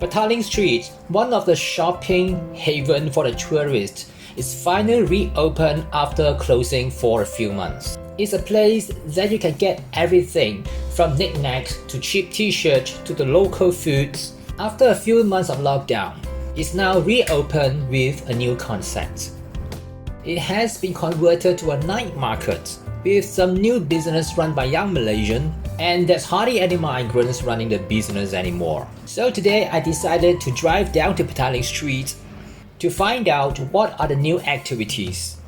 Petaling Street, one of the shopping haven for the tourists, is finally reopened after closing for a few months. It's a place that you can get everything from knickknacks to cheap t-shirts to the local foods. After a few months of lockdown, it's now reopened with a new concept. It has been converted to a night market with some new business run by young Malaysians, and there's hardly any migrants running the business anymore. So today I decided to drive down to Petaling Street to find out what are the new activities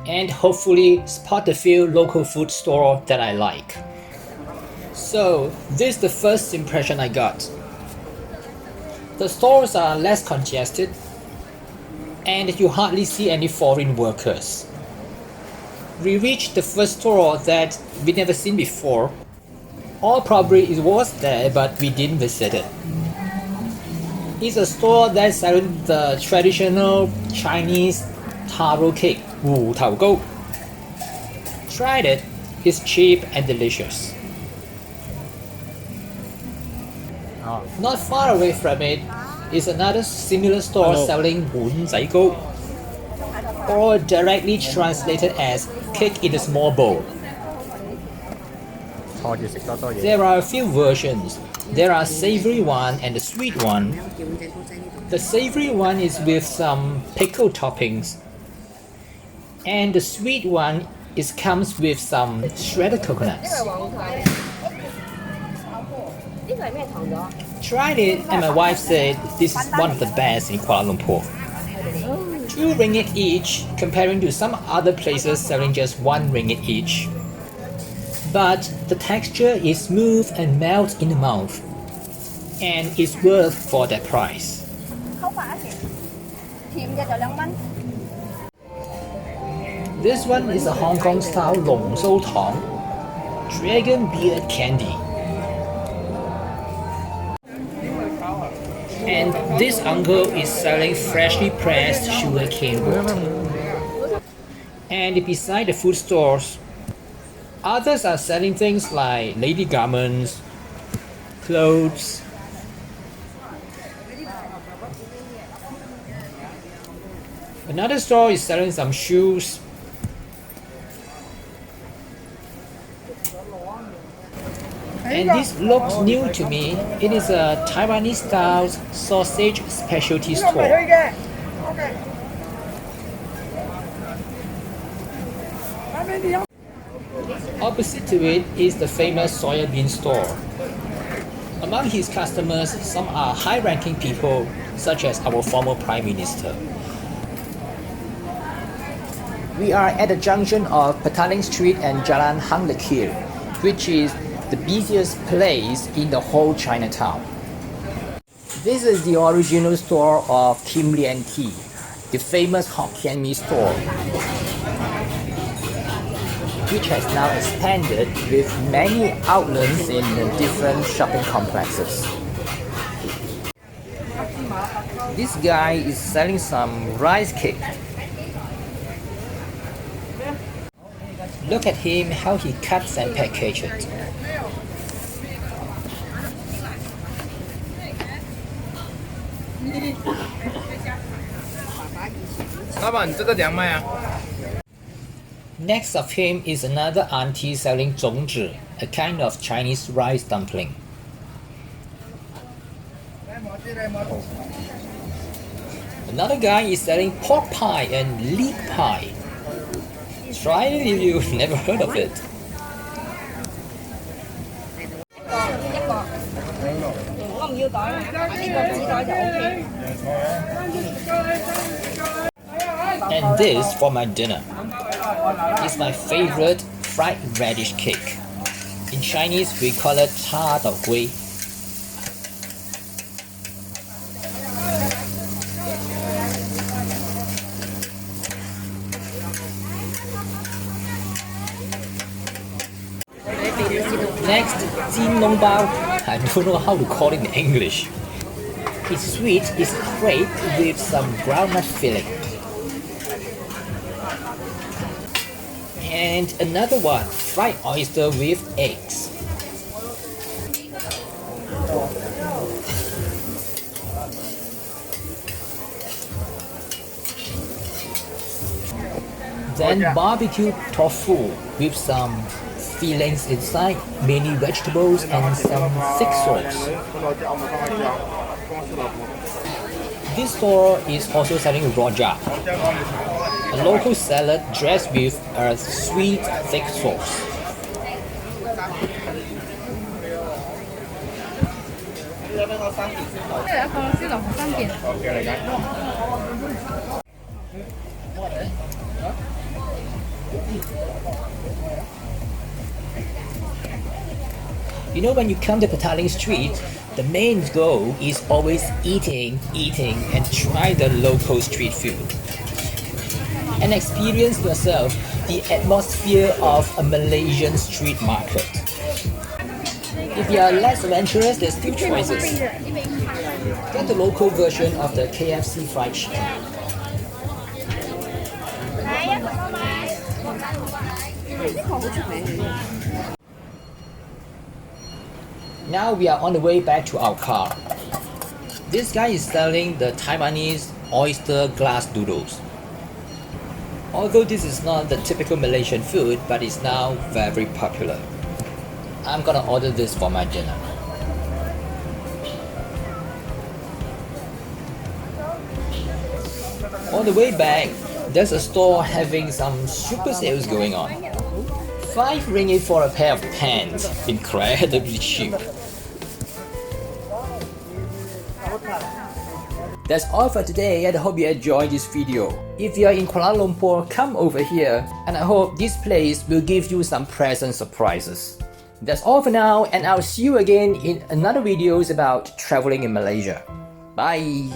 and hopefully spot a few local food stores that I like. So this is the first impression I got. The stores are less congested and you hardly see any foreign workers. We reached the first store that we never seen before, or probably it was there but we didn't visit it. It's a store that's selling the traditional Chinese taro cake, Wu Tao Gou. Tried it, it's cheap and delicious. Not far away from it is another similar store selling Wun Zai Gou, or directly translated as cake in a small bowl. There are a few versions. There are savory one and the sweet one. The savory one is with some pickle toppings, and the sweet one comes with some shredded coconuts. Tried it and my wife said this is one of the best in Kuala Lumpur. 2 ringgit each, comparing to some other places selling just 1 ringgit each. But the texture is smooth and melts in the mouth, and is worth for that price. This one is a Hong Kong style Long Shou Tong, dragon beard candy. And this uncle is selling freshly pressed sugarcane water. And beside the food stores, others are selling things like lady garments, clothes. Another store is selling some shoes. And this looks new to me. It is a Taiwanese style sausage specialty store. Opposite to it is the famous soybean store. Among his customers, some are high-ranking people such as our former Prime Minister. We are at the junction of Petaling Street and Jalan Hang Lekir, which is the busiest place in the whole Chinatown. This is the original store of Kim Lian Tea, the famous Hokkien Mee store, which has now expanded with many outlets in different shopping complexes. This guy is selling some rice cake. Look at him, how he cuts and packages it. Next of him is another auntie selling 粽子, a kind of Chinese rice dumpling. Another guy is selling pork pie and leek pie. Try it if you've never heard of it. And this for my dinner is my favorite fried radish cake. In Chinese we call it cha dao gui. Next, Jin Long Bao. I don't know how to call it in English. It's sweet, it's crepe with some groundnut filling. And another one, fried oyster with eggs. Then barbecue tofu with some fillings inside, mainly vegetables and some thick sauce. This store is also selling roja, a local salad dressed with a sweet thick sauce. You know, when you come to Petaling Street, the main goal is always eating, and try the local street food. And experience yourself the atmosphere of a Malaysian street market. If you are less adventurous, there's two choices. Get the local version of the KFC fried chicken. Now we are on the way back to our car. This guy is selling the Taiwanese oyster glass noodles. Although this is not the typical Malaysian food, but it's now very popular. I'm gonna order this for my dinner. On the way back, there's a store having some super sales going on. 5 ringgit for a pair of pants, incredibly cheap. That's all for today, and I hope you enjoyed this video. If you are in Kuala Lumpur, come over here, and I hope this place will give you some pleasant surprises. That's all for now, and I'll see you again in another videos about traveling in Malaysia. Bye!